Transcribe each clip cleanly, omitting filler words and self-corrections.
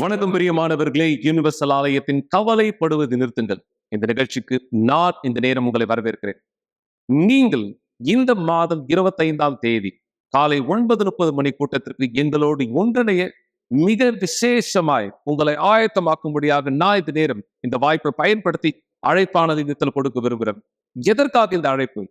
வணக்கம் பிரியமானவர்களே, யூனிவர்சல் ஆலயத்தின் கவலைப்படுவது நிறுத்துங்கள் இந்த நிகழ்ச்சிக்கு நான் இந்த நேரம் உங்களை வரவேற்கிறேன். நீங்கள் இந்த மாதம் 25ஆம் தேதி காலை 9:30 மணி கூட்டத்திற்கு எங்களோடு ஒன்றிணைய மிக விசேஷமாய் உங்களை ஆயத்தமாக்கும்படியாக நான் இந்த நேரம் இந்த வாய்ப்பை பயன்படுத்தி அழைப்பானது இடத்தில் கொடுக்க விரும்புகிறேன். எதற்காக இந்த அழைப்பு?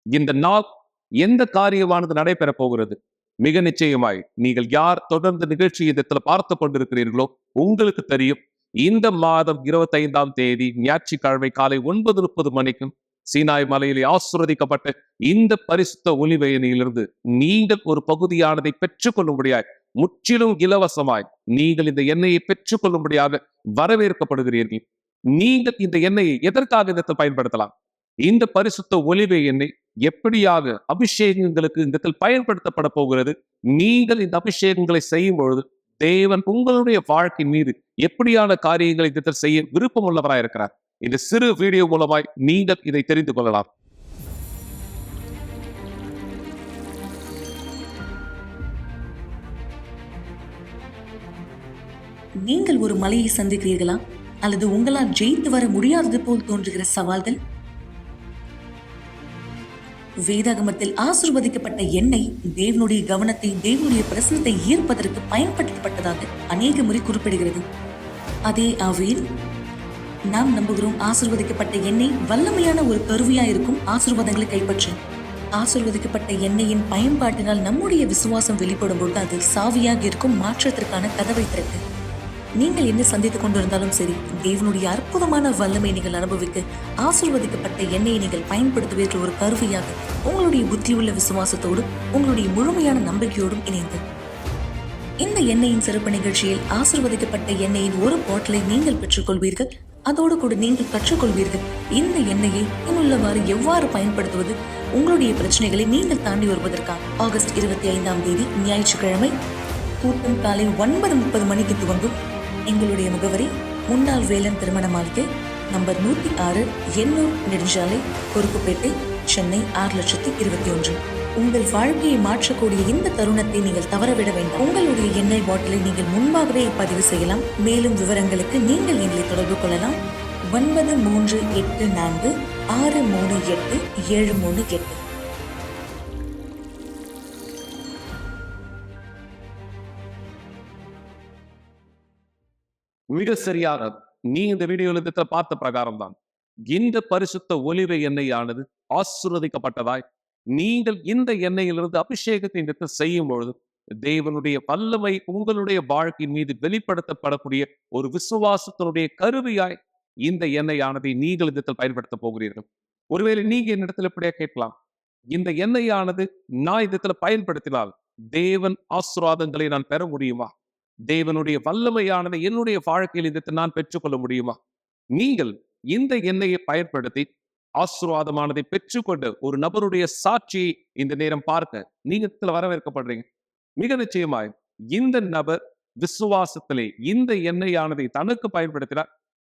இந்த நாள் எந்த காரியமானது நடைபெற போகிறது? மிக நிச்சயமாய் நீங்கள் யார் தொடர்ந்து நிகழ்ச்சி இடத்துல பார்த்து கொண்டிருக்கிறீர்களோ உங்களுக்கு தெரியும். இந்த மாதம் 25ஆம் தேதி ஞாயிற்றுக்கிழமை காலை 9:30 மணிக்கும் சீனாய் மலையிலே ஆசீர்வதிக்கப்பட்ட இந்த பரிசுத்த ஒலிவயனிலிருந்து நீங்கள் ஒரு பகுதியானதை பெற்றுக்கொள்ளும்படியாய் முற்றிலும் இலவசமாய் நீங்கள் இந்த எண்ணெயை பெற்றுக்கொள்ளும்படியாக வரவேற்கப்படுகிறீர்கள். நீங்கள் இந்த எண்ணெயை எதற்காக இதற்கு பயன்படுத்தலாம்? இந்த பரிசுத்த ஒலிவ எண்ணெய் எப்படியாக அபிஷேகங்களுக்கு இந்த இடத்தில் பயன்படுத்தப்பட போகிறது? நீங்கள் இந்த அபிஷேகங்களை செய்யும் பொழுது தேவன் உங்களுடைய வாழ்க்கை மீது எப்படியான காரியங்களை இந்த இடத்தில் செய்ய விருப்பம் உள்ளவராய் இருக்கிறார். இந்த சிறு வீடியோ மூலமாய் நீங்கள் இதை தெரிந்து கொள்ளலாம். நீங்கள் ஒரு மலையை சந்திக்கிறீர்களா? அல்லது உங்களால் ஜெயித்து வர முடியாதது போல் தோன்றுகிற சவால்கள்? வேதாகமத்தில் ஆசீர்வதிக்கப்பட்ட எண்ணெய் தேவனுடைய கவனத்தை, தேவனுடைய பிரசனத்தை ஈர்ப்பதற்கு பயன்படுத்தப்பட்டதாக அநேக முறை குறிப்பிடுகிறது. அதே ஆவியில் நாம் நம்புகிறோம், ஆசீர்வதிக்கப்பட்ட எண்ணெய் வல்லமையான ஒரு கருவியா இருக்கும் ஆசீர்வாதங்களை கைப்பற்ற. ஆசீர்வதிக்கப்பட்ட எண்ணெயின் பயன்பாட்டினால் நம்முடைய விசுவாசம் வெளிப்படும் பொழுது அது சாவியாக இருக்கும் மாற்றத்திற்கான கதவை திறக்கு. நீங்கள் என்ன சந்தித்துக் கொண்டிருந்தாலும் சரி, தேவனுடைய அற்புதமான வல்லமை நீங்கள் அனுபவிக்க ஆசீர்வதிக்கப்பட்ட எண்ணெயை நீங்கள் பயன்படுத்துவீர்கள். ஒரு கருவியாக உங்களுடைய புத்தியுள்ள விசுவாசத்தோடு, உங்களுடைய முழுமையான நம்பிக்கையோடும் இணைந்து இந்த எண்ணெயின் சிறப்பு நிகழ்ச்சியில் ஆசீர்வதிக்கப்பட்ட எண்ணெயின் ஒரு பாட்டிலை நீங்கள் பெற்றுக்கொள்வீர்கள். அதோடு கூட நீங்கள் கற்றுக்கொள்வீர்கள் இந்த எண்ணெயை இன்னுள்ளவாறு எவ்வாறு பயன்படுத்துவது, உங்களுடைய பிரச்சனைகளை நீங்கள் தாண்டி வருவதற்காக. ஆகஸ்ட் 25ஆம் தேதி ஞாயிற்றுக்கிழமை கூட்டம் காலை 9:30 மணிக்கு துவங்கும். எங்களுடைய முகவரி முன்னாள் வேலன் திருமண மாளிகை, நம்பர் 106, எண்ணூர் நெடுஞ்சாலை, கொருக்குப்பேட்டை, சென்னை 6,21,000. உங்கள் வாழ்க்கையை மாற்றக்கூடிய இந்த தருணத்தை நீங்கள் தவறவிட வேண்டாம். உங்களுடைய எண்ணெய் பாட்டிலை நீங்கள் முன்பாகவே பதிவு செய்யலாம். மேலும் விவரங்களுக்கு நீங்கள் எங்களை தொடர்பு கொள்ளலாம். 9384638738. மிக சரியாக நீ இந்த வீடியோல பார்த்த பிரகாரம் தான் இந்த பரிசுத்த ஒலிவ எண்ணெயானது ஆசீர்வதிக்கப்பட்டதாய் நீங்கள் இந்த எண்ணெயிலிருந்து அபிஷேகத்தை இந்த செய்யும் பொழுது தேவனுடைய வல்லமை உங்களுடைய வாழ்க்கையின் மீது வெளிப்படுத்தப்படக்கூடிய ஒரு விசுவாசத்தினுடைய கருவியாய் இந்த எண்ணெயானதை நீங்கள் இந்த பயன்படுத்த போகிறீர்கள். ஒருவேளை நீங்க என்னிடத்துல இப்படியே கேட்கலாம், இந்த எண்ணெயானது நான் இந்த பயன்படுத்தினால் தேவன் ஆசீர்வாதங்களை நான் பெற முடியுமா? தேவனுடைய வல்லமையானதை என்னுடைய வாழ்க்கையில் இதை நான் பெற்றுக்கொள்ள முடியுமா? நீங்கள் இந்த எண்ணெயை பயன்படுத்தி ஆசீர்வாதமானதை பெற்றுக்கொண்டு ஒரு நபருடைய சாட்சியை இந்த நேரம் பார்க்க நீங்க வரவேற்கப்படுறீங்க. மிக நிச்சயமாய் இந்த நபர் விசுவாசத்திலே இந்த எண்ணெயானதை தனக்கு பயன்படுத்தினார்.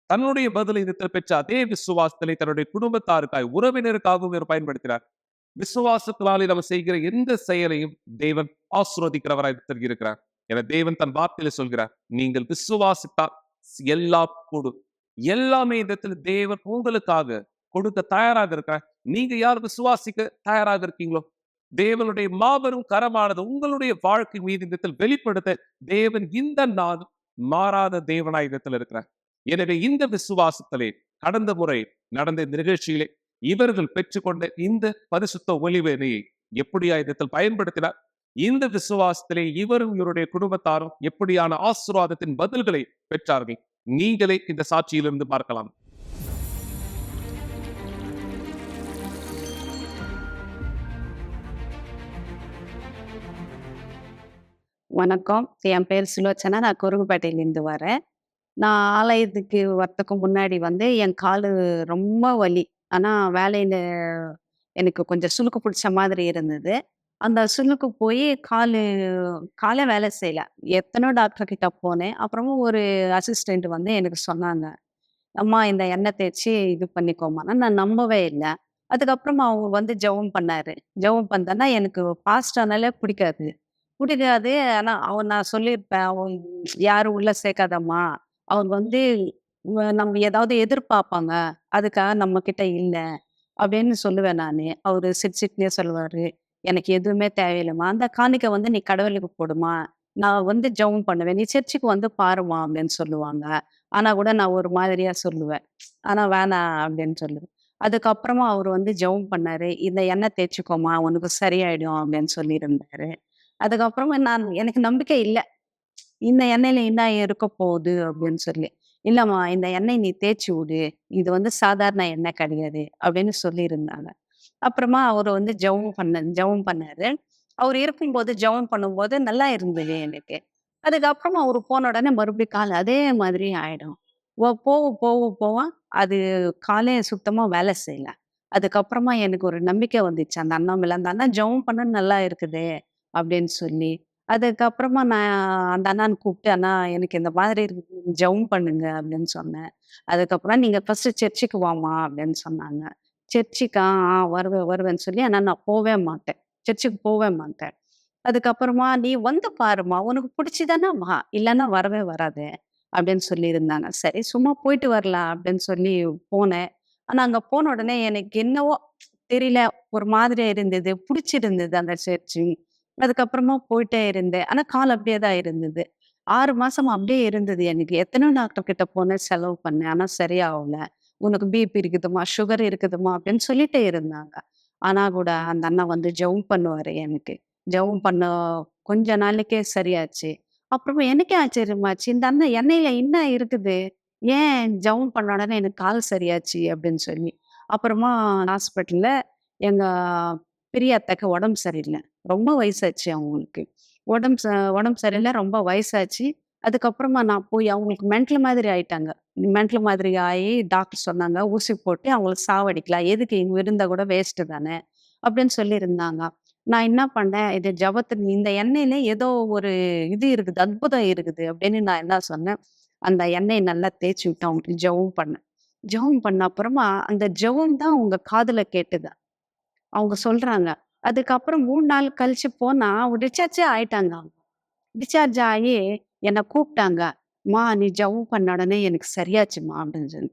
தன்னுடைய பதிலை பெற்ற அதே விசுவாசத்திலே தன்னுடைய குடும்பத்தாருக்காய், உறவினருக்காகவும் இவர் பயன்படுத்தினார். விசுவாசத்தினாலே நம்ம செய்கிற எந்த செயலையும் தேவன் ஆசீர்வதிக்கிறவராய் இருக்கிறார். என தேவன் தன் வார்த்தையில சொல்கிறார், நீங்கள் விசுவாசித்தால் எல்லாம் கூடும். எல்லாமே இடத்துல தேவன் உங்களுக்காக கொடுக்க தயாராக இருக்கிறார். நீங்க யார் விசுவாசிக்க தயாராக இருக்கீங்களோ தேவனுடைய மாபெரும் கரமானது உங்களுடைய வாழ்க்கை மீது இடத்தில் வெளிப்படுத்த தேவன் இந்த நாள் மாறாத தேவனாய் இடத்தில் இருக்கிறார். எனவே இந்த விசுவாசத்திலே கடந்த முறை நடந்த இந்த நிகழ்ச்சியிலே இவர்கள் பெற்றுக்கொண்ட இந்த பரிசுத்த ஒலிவ எண்ணெயை எப்படியா இடத்தில் பயன்படுத்தினார்? இந்த விசுவாசத்திலே இவரும் இவருடைய குடும்பத்தாரும் எப்படியான ஆசீர்வாதத்தின் பதில்களை பெற்றார்கள்? நீங்களே இந்த சாட்சியிலிருந்து பார்க்கலாம். வணக்கம். என் பேர் சுலோச்சனா. நான் கொருகுப்பேட்டையிலேருந்து வரேன். நான் ஆலயத்துக்கு வரத்துக்கு முன்னாடி என் காலு ரொம்ப வலி. ஆனால் வேலையில் எனக்கு கொஞ்சம் சுளுக்கு பிடிச்ச மாதிரி இருந்தது. அந்த சுளுக்கு போய் காலை வேலை செய்யல. எத்தனையோ டாக்டர் கிட்ட போனேன். அப்புறமா ஒரு அசிஸ்டன்ட் எனக்கு சொன்னாங்க, அம்மா இந்த எண்ணெய் தேய்ச்சி இது பண்ணிக்கோமான்னா. நான் நம்பவே இல்லை. அதுக்கப்புறமா அவங்க ஜெபம் பண்ணாரு. ஜெபம் பண்ணேன்னா எனக்கு ஃபாஸ்ட் ஆனாலே பிடிக்காது. புடிக்காது. ஆனா நான் சொல்லியிருப்பேன். யாரும் உள்ள சேர்க்காதம்மா. அவங்க வந்து நம்ம ஏதாவது எதிர்பார்ப்பாங்க. அதுக்காக நம்மகிட்ட இல்ல. அப்படின்னு சொல்லுவேன் நானு. அவரு சிரிச்சுக்கிட்டே சொல்லுவாரு. எனக்கு எதுவுமே தேவையில்லம்மா. அந்த காணிக்க வந்து நீ கடவுளுக்கு போடுமா. நான் வந்து ஜெபம் பண்ணுவேன். நீ சர்ச்சுக்கு வந்து பாரும்மா அப்படின்னு சொல்லுவாங்க. ஆனா கூட நான் ஒரு மாதிரியா சொல்லுவேன். ஆனா வேணாம் அப்படின்னு சொல்லுவேன். அதுக்கப்புறமா அவரு வந்து ஜெபம் பண்ணாரு. இந்த எண்ணெய் தேய்ச்சுக்கோமா உனக்கு சரியாயிடும் அப்படின்னு சொல்லியிருந்தாரு. அதுக்கப்புறமா எனக்கு நம்பிக்கை இல்ல. இந்த எண்ணெயில என்ன இருக்க போகுது அப்படின்னு சொல்லி. இல்லம்மா இந்த எண்ணெய் நீ தேய்ச்சு விடு. இது வந்து சாதாரண எண்ணெய் கிடையாது அப்படின்னு சொல்லியிருந்தாங்க. அப்புறமா அவரு வந்து ஜெபம் பண்ணாரு. அவரு இருக்கும்போது ஜெபம் பண்ணும்போது நல்லா இருந்தது எனக்கு. அதுக்கப்புறமா அவரு போன உடனே மறுபடியும் கால் அதே மாதிரி ஆயிடும். போக அது காலே சுத்தமா வேலை செய்யல. அதுக்கப்புறமா எனக்கு ஒரு நம்பிக்கை வந்துச்சு அந்த அண்ணா மேல. அந்த அண்ணா ஜெபம் பண்ண நல்லா இருக்குதே அப்படின்னு சொல்லி. அதுக்கப்புறமா நான் அந்த அண்ணான கூப்பிட்டு, "அண்ணா எனக்கு இந்த மாதிரி இருக்கு. ஜெபம் பண்ணுங்க" அப்படின்னு சொன்னேன். அதுக்கப்புறம் "நீங்க ஃபர்ஸ்ட்டு சர்ச்சுக்கு வாம்மா" அப்படின்னு சொன்னாங்க. சர்ச்சுக்கா? வருவேன் வருவேன்னு சொல்லி, ஆனா நான் போவே மாட்டேன். சர்ச்சுக்கு போவே மாட்டேன். அதுக்கப்புறமா, "நீ வந்து பாரும்மா, உனக்கு புடிச்சுதான்னா வா, இல்லன்னா வரவே வராத" அப்படின்னு சொல்லியிருந்தாங்க. சரி சும்மா போயிட்டு வரலாம் அப்படின்னு சொல்லி போனேன். ஆனா அங்க போன உடனே எனக்கு என்னவோ தெரியல, ஒரு மாதிரியா இருந்தது. புடிச்சிருந்தது அந்த சர்ச்சு. அதுக்கப்புறமா போயிட்டே இருந்தேன். ஆனா கால் அப்படியே தான் இருந்தது. 6 மாசமா அப்படியே இருந்தது எனக்கு. எத்தனையோ டாக்டர் கிட்ட போனேன், செலவு பண்ணேன். ஆனா சரியாவல. "உனக்கு பிபி இருக்குதும்மா, சுகர் இருக்குதும்மா" அப்படின்னு சொல்லிட்டே இருந்தாங்க. ஆனா கூட அந்த அண்ணா வந்து ஜெபம் பண்ணுவாரு எனக்கு. ஜெபம் பண்ண கொஞ்ச நாளைக்கே சரியாச்சு. அப்புறமா எனக்கே ஆச்சரியமாச்சு. இந்த அண்ணன் எண்ணெயில என்ன இருக்குது? ஏன் ஜெபம் பண்ண உடனே எனக்கு கால் சரியாச்சு அப்படின்னு சொல்லி. அப்புறமா ஹாஸ்பிட்டல்ல எங்க பெரிய அத்தைக்கு உடம்பு சரியில்ல. ரொம்ப வயசாச்சு அவங்களுக்கு. உடம்பு ச உடம்பு சரியில்ல, ரொம்ப வயசாச்சு. அதுக்கப்புறமா நான் போய் அவங்களுக்கு மென்டல் மாதிரி ஆயிட்டாங்க. மென்டல் மாதிரி ஆயி டாக்டர் சொன்னாங்க, "ஊசி போட்டு அவங்கள சாவடிக்கலாம். எதுக்கு இங்க இருந்தா கூட வேஸ்ட்டு தானே!" அப்படின்னு சொல்லியிருந்தாங்க. நான் என்ன பண்ணேன், இது ஜெபத்துக்கு இந்த எண்ணெயில ஏதோ ஒரு இது இருக்குது, அற்புதம் இருக்குது அப்படின்னு நான் என்ன சொன்னேன், அந்த எண்ணெய நல்லா தேய்ச்சு விட்டு அவங்களுக்கு ஜெபம் பண்ணேன். ஜெபம் பண்ண அப்புறமா அந்த ஜெபம் தான் அவங்க காதுல கேட்டுது. அவங்க சொல்றாங்க. அதுக்கப்புறம் 3 நாள் கழிச்சு போனா, அவங்க டிஸ்சார்ஜே ஆயிட்டாங்க அவங்க. டிஸ்சார்ஜ் ஆயி என்ன கூப்ட்டாங்க. "அம்மா நீ ஜெபம் பண்ண உடனே எனக்கு சரியாச்சும்மா" அப்படின்னு சொல்லி.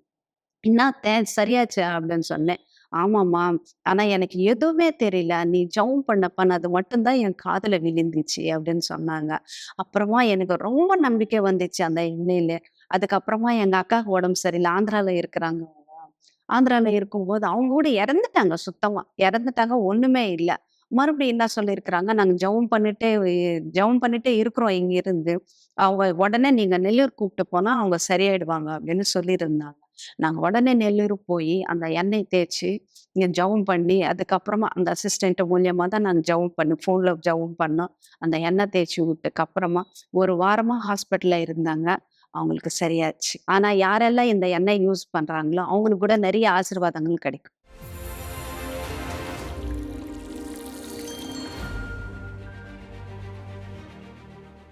"என்னாத்த சரியாச்சா?" அப்படின்னு சொன்னேன். "ஆமாம்மா. ஆனா எனக்கு எதுவுமே தெரியல. நீ ஜெபம் பண்ணது மட்டும் தான் என் காதுல விழுந்துச்சு" அப்படின்னு சொன்னாங்க. அப்புறமா எனக்கு ரொம்ப நம்பிக்கை வந்துச்சு அந்த எண்ணெயில. அதுக்கப்புறமா எங்க அக்காவுக்கு உடம்பு சரியில்ல. ஆந்திரால இருக்கிறாங்க. ஆந்திரால இருக்கும்போது அவங்க கூட இறந்துட்டாங்க சுத்தமா. இறந்துட்டாங்க. ஒண்ணுமே இல்ல. மறுபடியும் என்ன சொல்லியிருக்கிறாங்க, "நாங்க ஜெபம் பண்ணிட்டே இருக்கிறோம் இங்கிருந்து. அவங்க உடனே நீங்க நெல்லூர் கூப்ட்டு போனா அவங்க சரியாயிடுவாங்க" அப்படின்னு சொல்லியிருந்தாங்க. நாங்க உடனே நெல்லூர் போயி அந்த எண்ணெய் தேய்ச்சு, இங்க ஜெபம் பண்ணி, அதுக்கப்புறமா அந்த அசிஸ்டன்ட் மூலியமா தான் நாங்க ஜெபம் ஃபோன்ல ஜெபம் பண்ணோம். அந்த எண்ணெய் தேய்ச்சு விட்டதுக்கு அப்புறமா 1 வாரமா ஹாஸ்பிட்டல்ல இருந்தாங்க. அவங்களுக்கு சரியாச்சு. ஆனா யாரெல்லாம் இந்த எண்ணெய் யூஸ் பண்றாங்களோ, அவங்களுக்கு கூட நெறைய ஆசீர்வாதங்கள் கிடைக்கும்.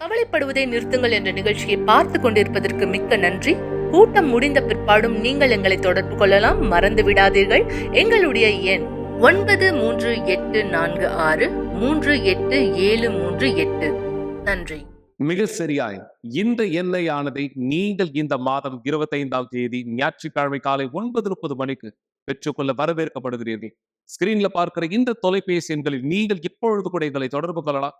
கவலைப்படுவதை நிறுத்துங்கள் என்ற நிகழ்ச்சியை பார்த்து கொண்டிருப்பதற்கு மிக்க நன்றி. கூட்டம் முடிந்த பிற்பாடும் நீங்கள் எங்களை தொடர்பு கொள்ளலாம். மறந்து விடாதீர்கள். எங்களுடைய எண் 9346387738. நன்றி. மிக சரியாய். இந்த எண்ணெயானதை நீங்கள் இந்த மாதம் 25ஆம் தேதி ஞாயிற்றுக்கிழமை காலை 9:30 மணிக்கு பெற்றுக்கொள்ள வரவேற்கப்படுகிறீர்கள். ஸ்கிரீன்ல பார்க்கிற இந்த தொலைபேசி எண்களில் நீங்கள் இப்பொழுது கூட எங்களை தொடர்பு கொள்ளலாம்.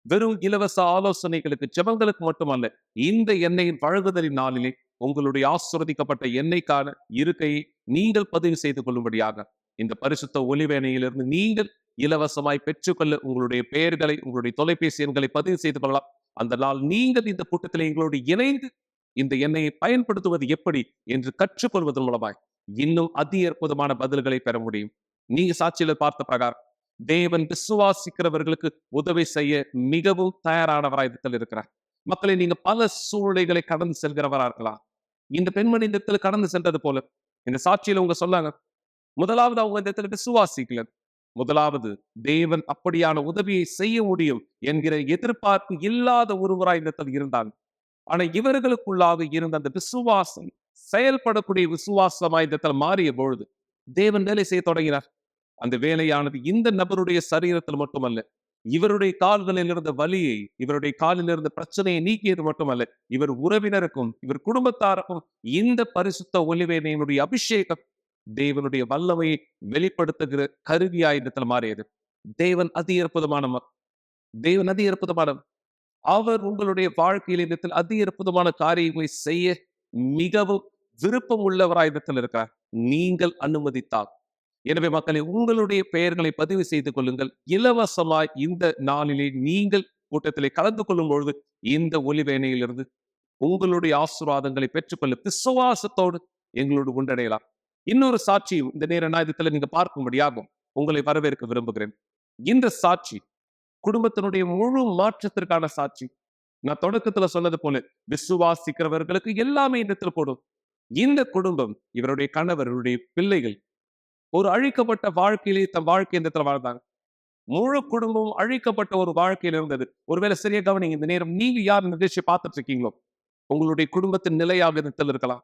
வெறும் இலவச ஆலோசனைகளுக்கு, ஜெபங்களுக்கு மட்டுமல்ல, இந்த எண்ணெயின் வழங்குதலின் நாளிலே உங்களுடைய ஆசீர்வதிக்கப்பட்ட எண்ணெய்க்கான இருக்கையை நீங்கள் பதிவு செய்து கொள்ளும்படியாக இந்த பரிசுத்த ஒலிவ எண்ணெயிலிருந்து நீங்கள் இலவசமாய் பெற்றுக்கொள்ள உங்களுடைய பெயர்களை, உங்களுடைய தொலைபேசி எண்களை பதிவு செய்து கொள்ளலாம். அந்த நாள் நீங்கள் இந்த கூட்டத்தில் எங்களோடு இணைந்து இந்த எண்ணெயை பயன்படுத்துவது எப்படி என்று கற்றுக்கொள்வதன் மூலமாய் இன்னும் அதி அற்புதமான பதில்களை பெற முடியும். நீங்க சாட்சியில பார்த்த பிரகாரம் தேவன் விசுவாசிக்கிறவர்களுக்கு உதவி செய்ய மிகவும் தயாரானவராய் இடத்தில் இருக்கிறார். மக்களை நீங்க பல சூழ்நிலைகளை கடந்து செல்கிறவரா இருக்கலாம். இந்த பெண்மணி இந்த இடத்துல கடந்து சென்றது போல இந்த சாட்சியில உங்க சொன்னாங்க. முதலாவது அவங்க இந்த இடத்துல விசுவாசிக்கல. முதலாவது தேவன் அப்படியான உதவியை செய்ய முடியும் என்கிற எதிர்பார்ப்பு இல்லாத ஒருவராய் இந்த இடத்தில் இருந்தாங்க. ஆனா இவர்களுக்குள்ளாக இருந்த அந்த விசுவாசம் செயல்படக்கூடிய விசுவாசமாய் இந்த இடத்துல மாறிய பொழுது தேவன் வேலை செய்ய தொடங்கினார். அந்த வேலையானது இந்த நபருடைய சரீரத்தில் மட்டுமல்ல, இவருடைய கால்களில் இருந்த வலியை, இவருடைய காலில் இருந்த பிரச்சனையை நீக்கியது மட்டுமல்ல, இவர் உறவினருக்கும் இவர் குடும்பத்தாருக்கும் இந்த பரிசுத்த ஒலிவ எண்ணெயினுடைய அபிஷேகம் தேவனுடைய வல்லமையை வெளிப்படுத்துகிற கருவியாய் இடத்துல மாறியது. தேவன் அதி அற்புதமானவர். தேவன் அதி அற்புதமானவர். அவர் உங்களுடைய வாழ்க்கையில் இடத்தில் அதி அற்புதமான காரியங்களை செய்ய மிகவும் விருப்பம் உள்ளவராய் இடத்தில் இருக்கிறார், நீங்கள் அனுமதித்தால். எனவே மக்களே, உங்களுடைய பெயர்களை பதிவு செய்து கொள்ளுங்கள். இலவசமாய் இந்த நாளிலே நீங்கள் கூட்டத்திலே கலந்து கொள்ளும் பொழுது இந்த ஒலிவேனையிலிருந்து உங்களுடைய ஆசீர்வாதங்களை பெற்றுக்கொள்ள விசுவாசத்தோடு எங்களோடு ஒன்றடையலாம். இன்னொரு சாட்சியும் இந்த நேர நாயகத்துல நீங்க பார்க்கும்படியாகும் உங்களை வரவேற்க விரும்புகிறேன். இந்த சாட்சி குடும்பத்தினுடைய முழு மாற்றத்திற்கான சாட்சி. நான் தொடக்கத்துல சொன்னது போல விசுவாசிக்கிறவர்களுக்கு எல்லாமே இந்த இடத்துல கூடும். இந்த குடும்பம், இவருடைய கணவர், இவருடைய பிள்ளைகள் ஒரு அழிக்கப்பட்ட வாழ்க்கையிலே தன் வாழ்க்கை இந்த இடத்துல வாழ்ந்தாங்க. முழு குடும்பமும் அழிக்கப்பட்ட ஒரு வாழ்க்கையில் இருந்தது. ஒருவேளை சரியா கவனிங்க, இந்த நேரம் நீங்க யார் இந்த நிகழ்ச்சியை பார்த்துட்டு இருக்கீங்களோ, உங்களுடைய குடும்பத்தின் நிலையாக இடத்தில் இருக்கலாம்.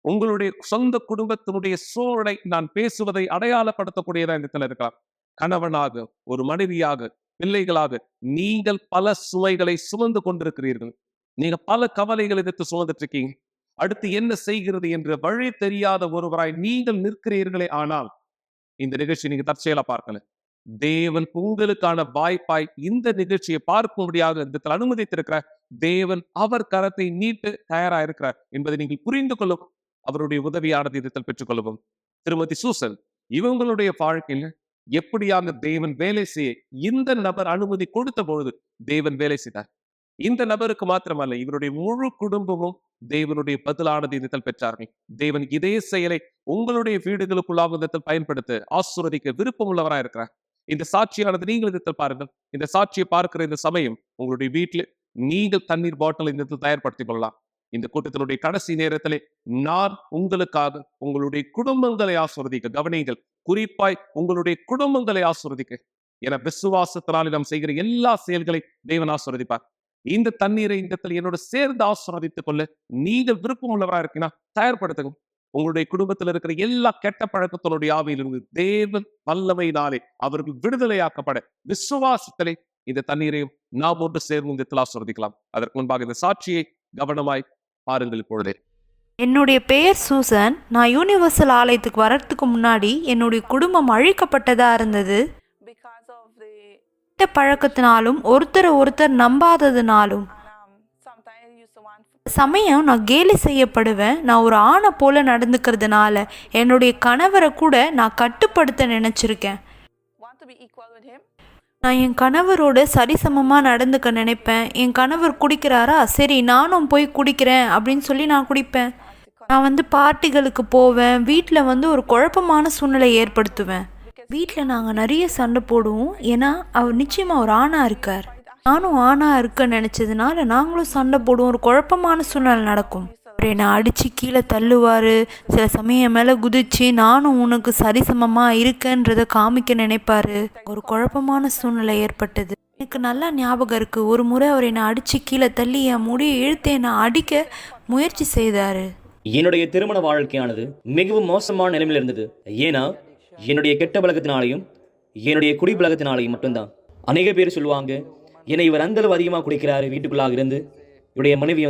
உங்களுடைய சொந்த குடும்பத்தினுடைய சூழலை நான் பேசுவதை அடையாளப்படுத்தக்கூடியதா இந்த இடத்துல இருக்கலாம். கணவனாக, ஒரு மனைவியாக, பிள்ளைகளாக நீங்கள் பல சுமைகளை சுமந்து கொண்டிருக்கிறீர்கள். நீங்க பல கவலைகளை எடுத்து சுமந்துட்டு இருக்கீங்க. அடுத்து என்ன செய்கிறது என்று வழி தெரியாத ஒருவராய் நீங்கள் நிற்கிறீர்களே. ஆனால் இந்த நிகழ்ச்சி நீங்க தற்செயலா பார்க்கல. தேவன் உங்களுக்கான வாய்ப்பாய் இந்த நிகழ்ச்சியை பார்க்கும்படியாக இந்த அனுமதித்திருக்கிறார். தேவன் அவர் கரத்தை நீட்டு தயாரா இருக்கிறார் என்பதை நீங்கள் புரிந்து கொள்ளும். அவருடைய உதவியானது இடத்தில் பெற்றுக் கொள்ளவும். திருமதி சூசன் இவங்களுடைய வாழ்க்கையில எப்படியாக தேவன் வேலை செய்ய இந்த நபர் அனுமதி கொடுத்த பொழுது தேவன் வேலை செய்தார். இந்த நபருக்கு மாத்திரமல்ல, இவருடைய முழு குடும்பமும் தேவனுடைய பதிலானது இடத்தில் பெற்றார்கள். தேவன் இதே செயலை உங்களுடைய வீடுகளுக்குள்ளாக இடத்தில் பயன்படுத்த ஆசீர்வதிக்க விருப்பம் உள்ளவராக இருக்கிறார். இந்த சாட்சியானது நீங்கள் இடத்தில் பாருங்கள். இந்த சாட்சியை பார்க்கிற இந்த சமயம் உங்களுடைய வீட்டில் நீங்கள் தண்ணீர் பாட்டில் இந்த இடத்தில் தயார்படுத்திக் கொள்ளலாம். இந்த கூட்டத்தினுடைய கடைசி நேரத்திலே நான் உங்களுக்காக உங்களுடைய குடும்பங்களை ஆசீர்வதிக்க கவனிங்கள். குறிப்பாய் உங்களுடைய குடும்பங்களை ஆசீர்வதிக்க என விசுவாசத்தினாலே நாம் செய்கிற எல்லா செயல்களை தேவன் ஆசீர்வதிப்பார். இந்த தண்ணீரை இந்த இடத்துல என்னோட சேர்ந்து ஆசீர்வதித்துக் கொள்ள நீங்கள் விருப்பம் உள்ளவராக இருக்கீங்கன்னா தயார்படுத்துங்க. உங்களுடைய குடும்பத்தில் இருக்கிற எல்லா கெட்ட பழக்கத்தினுடைய ஆவியிலிருந்து தேவன் வல்லமையினாலே அவர்கள் விடுதலையாக்கப்பட விசுவாசத்திலே இந்த தண்ணீரையும் நாம் ஒன்று சேர்ந்து இந்த இடத்தில் ஆசீர்வதிக்கலாம். அதற்கு முன்பாக இந்த சாட்சியை கவனமாய் பாருங்கள். இப்பொழுதே என்னுடைய பெயர் சூசன். நான் யூனிவர்சல் ஆலயத்துக்கு வர்றதுக்கு முன்னாடி என்னுடைய குடும்பம் அழிக்கப்பட்டதாக இருந்தது. கெட்ட பழக்கத்தினாலும் ஒருத்தர் நம்பாததுனாலும் சமயம் நான் கேலி செய்யப்படுவேன். நான் ஒரு ஆணை போல நடந்துக்கிறதுனால என்னுடைய கணவரை கூட நான் கட்டுப்படுத்த நினைச்சிருக்கேன். நான் என் கணவரோட சரிசமமாக நடந்துக்க நினைப்பேன். என் கணவர் குடிக்கிறாரா, சரி நானும் போய் குடிக்கிறேன் அப்படின்னு சொல்லி நான் குடிப்பேன். நான் பார்ட்டிகளுக்கு போவேன். வீட்டில் ஒரு குழப்பமான சூழ்நிலை ஏற்படுத்துவேன். வீட்டில் நாங்கள் நிறைய சண்டை போடுவோம். ஏன்னா அவர் நிச்சயமாக ஒரு ஆணாக இருக்கார். நானும் ஆணாக இருக்க நினச்சதுனால நாங்களும் சண்டை போடுவோம். ஒரு குழப்பமான சூழ்நிலை நடக்கும். அவர் என்னை அடித்து கீழே தள்ளுவார். சில சமயம் மேலே குதிச்சு நானும் உனக்கு சரிசமமாக இருக்கேன்றதை காமிக்க நினைப்பார். ஒரு குழப்பமான சூழ்நிலை ஏற்பட்டது. எனக்கு நல்லா ஞாபகம் இருக்குது. ஒரு முறை அவர் என்னை அடித்து கீழே தள்ளி என் முடியை இழுத்து என்னை அடிக்க முயற்சி செய்தார். என்னுடைய திருமண வாழ்க்கையானது மிகவும் மோசமான நிலைமையில் இருந்தது. ஏன்னா என்னுடைய கெட்ட பழக்கத்தினாலையும் என்னுடைய குடி பழக்கத்தினாலையும் மட்டும்தான். அநேக பேர் சொல்லுவாங்க, என்னை இவர் அந்தளவு அதிகமாக குடிக்கிறாரு, வீட்டுக்குள்ளாக இருந்து இவருடைய மனைவி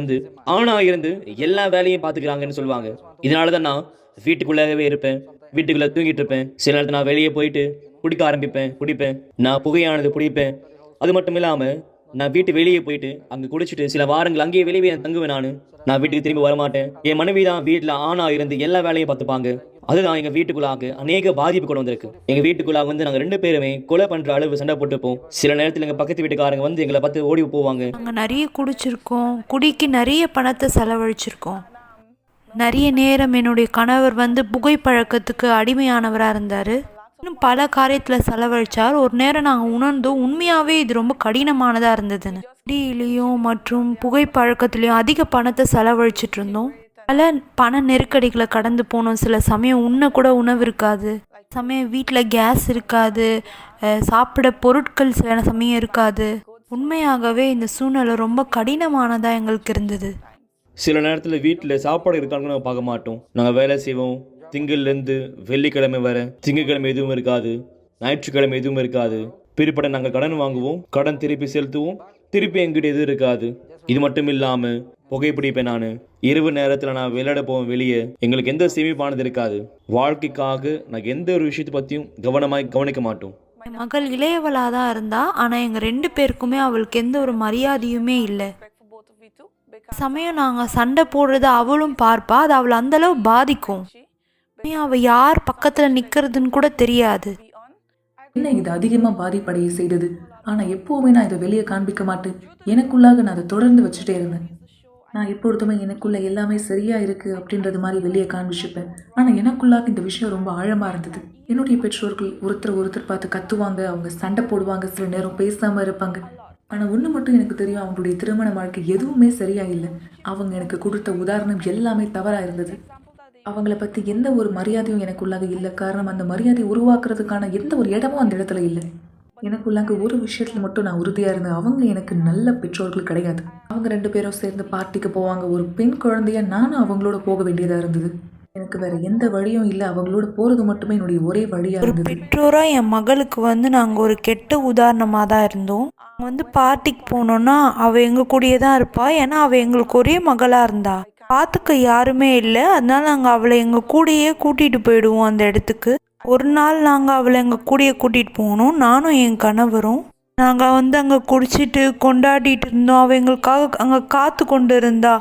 ஆணாக இருந்து எல்லா வேலையும் பார்த்துக்கிறாங்கன்னு சொல்லுவாங்க. இதனால தான் நான் வீட்டுக்குள்ளாகவே இருப்பேன், வீட்டுக்குள்ளே தூங்கிட்டு இருப்பேன். சில நேரத்தில் நான் வெளியே போயிட்டு குடிப்பேன். நான் புகையானது பிடிப்பேன். அது மட்டும் இல்லாமல் நான் வீட்டு வெளியே போயிட்டு அங்கே குடிச்சிட்டு சில வாரங்கள் அங்கேயே வெளியே தங்குவேன். நான் வீட்டுக்கு திரும்பி வரமாட்டேன். என் மனைவி தான் வீட்டில் ஆணாக இருந்து எல்லா வேலையும் பார்த்துப்பாங்க. அதுதான் எங்கள் வீட்டுக்குள்ளாக அநேக பாதிப்பு கொண்டு வந்திருக்கு. எங்கள் வீட்டுக்குள்ளாக நாங்கள் 2 பேருமே கொலை பண்ணுற அளவு சண்டை போட்டுப்போம். சில நேரத்தில் எங்கள் பக்கத்து வீட்டுக்காரங்க எங்களை பார்த்து ஓடி போவாங்க. நாங்கள் நிறைய குடிச்சிருக்கோம். குடிக்கு நிறைய பணத்தை செலவழிச்சிருக்கோம். நிறைய நேரம் என்னுடைய கணவர் புகைப்பழக்கத்துக்கு அடிமையானவராக இருந்தார். இன்னும் பல காரியத்தில் செலவழித்தார். ஒரு நேரம் நாங்கள் உணர்ந்தோம், உண்மையாகவே இது ரொம்ப கடினமானதாக இருந்ததுன்னு. குடியிலையும் மற்றும் புகைப்பழக்கத்துலேயும் அதிக பணத்தை செலவழிச்சிட்டு இருந்தோம். பல பண நெருக்கடிகளை கடந்து போனோம். சில சமயம் கூட உணவு இருக்காது, சமயம் வீட்டில் கேஸ் இருக்காது, சாப்பிட பொருட்கள் சில சமயம் இருக்காது. உண்மையாகவே இந்த சூழ்நிலை ரொம்ப கடினமானதாக எங்களுக்கு இருந்தது. சில நேரத்தில் வீட்டில் சாப்பாடு இருக்காங்கன்னு நாங்கள் பார்க்க மாட்டோம். நாங்கள் வேலை செய்வோம். திங்கள்லேருந்து வெள்ளிக்கிழமை வர திங்கக்கிழமை எதுவும் இருக்காது, ஞாயிற்றுக்கிழமை எதுவும் இருக்காது. பிற்பாடு நாங்கள் கடன் வாங்குவோம், கடன் திருப்பி செலுத்துவோம், திருப்பி எங்கிட்ட எது இருக்காது. இது மட்டும் இல்லாமல் புகைப்பிடிப்பேன் நான். இரவு நேரத்தில் நான் விளையாட போவேன் வெளியே. எங்களுக்கு எந்த சேமிப்பானது இருக்காது. வாழ்க்கைக்காக நான் எந்த ஒரு விஷயத்தை பற்றியும் கவனிக்க மாட்டோம். என் மகள் இளையவளாக தான் இருந்தா, ஆனால் எங்கள் 2 பேருக்குமே அவளுக்கு எந்த ஒரு மரியாதையுமே இல்லை. சமயம் நாங்கள் சண்டை போடுறத அவளும் பார்ப்பா, அது அவளை அந்தளவு பாதிக்கும். அவள் யார் பக்கத்தில் நிற்கிறதுன்னு கூட தெரியாது. என்ன இது அதிகமாக பாதிப்படைய செய்தது. ஆனால் எப்போவுமே நான் இதை வெளியே காண்பிக்க மாட்டேன். எனக்குள்ளாக நான் அதை தொடர்ந்து வச்சுட்டே இருந்தேன். நான் எப்பொழுதுமே எனக்குள்ள எல்லாமே சரியா இருக்கு அப்படின்றது மாதிரி வெளியே காண்பிச்சுப்பேன். ஆனால் எனக்குள்ளாக இந்த விஷயம் ரொம்ப ஆழமாக இருந்தது. என்னுடைய பெற்றோர்கள் ஒருத்தர் பார்த்து கத்துவாங்க, அவங்க சண்டை போடுவாங்க, சில நேரம் பேசாமல் இருப்பாங்க. ஆனால் ஒன்று மட்டும் எனக்கு தெரியும், அவங்களுடைய திருமண வாழ்க்கை எதுவுமே சரியா இல்லை. அவங்க எனக்கு கொடுத்த உதாரணம் எல்லாமே தவறாக இருந்தது. அவங்கள பற்றி எந்த ஒரு மரியாதையும் எனக்குள்ளாக இல்லை. காரணம், அந்த மரியாதை உருவாக்குறதுக்கான எந்த ஒரு இடமும் அந்த இடத்துல இல்லை. எனக்குள்ளாக ஒரு விஷயத்தில் மட்டும் நான் உறுதியாக இருந்தேன், அவங்க எனக்கு நல்ல பெற்றோர்கள் கிடையாது. அவங்க 2 பேரும் சேர்ந்து பார்ட்டிக்கு போவாங்க. ஒரு பெண் குழந்தைய நானும் அவங்களோட போக வேண்டியதாக இருந்தது. எனக்கு வேற எந்த வழியும் இல்லை, அவங்களோட போகிறது மட்டுமே என்னுடைய ஒரே வழியாக ஒரு இருந்தது. பெற்றோராக என் மகளுக்கு நாங்கள் ஒரு கெட்ட உதாரணமாக தான் இருந்தோம். பார்ட்டிக்கு போனோன்னா அவள் எங்கள் கூடயே தான் இருப்பாள். ஏன்னா அவள் எங்களுக்கு ஒரே மகளாக இருந்தா. பார்த்துக்க யாருமே இல்லை, அதனால நாங்கள் அவளை எங்கள் கூடயே கூட்டிகிட்டு போயிடுவோம் அந்த இடத்துக்கு. ஒரு நாள் நாங்கள் அவளை எங்கள் கூடயே கூட்டிகிட்டு போகணும், நானும் என் கணவரும். நாங்கள் அங்கே குடிச்சிட்டு கொண்டாடிட்டு இருந்தோம். அவள் எங்களுக்காக அங்கே காத்து கொண்டு இருந்தா,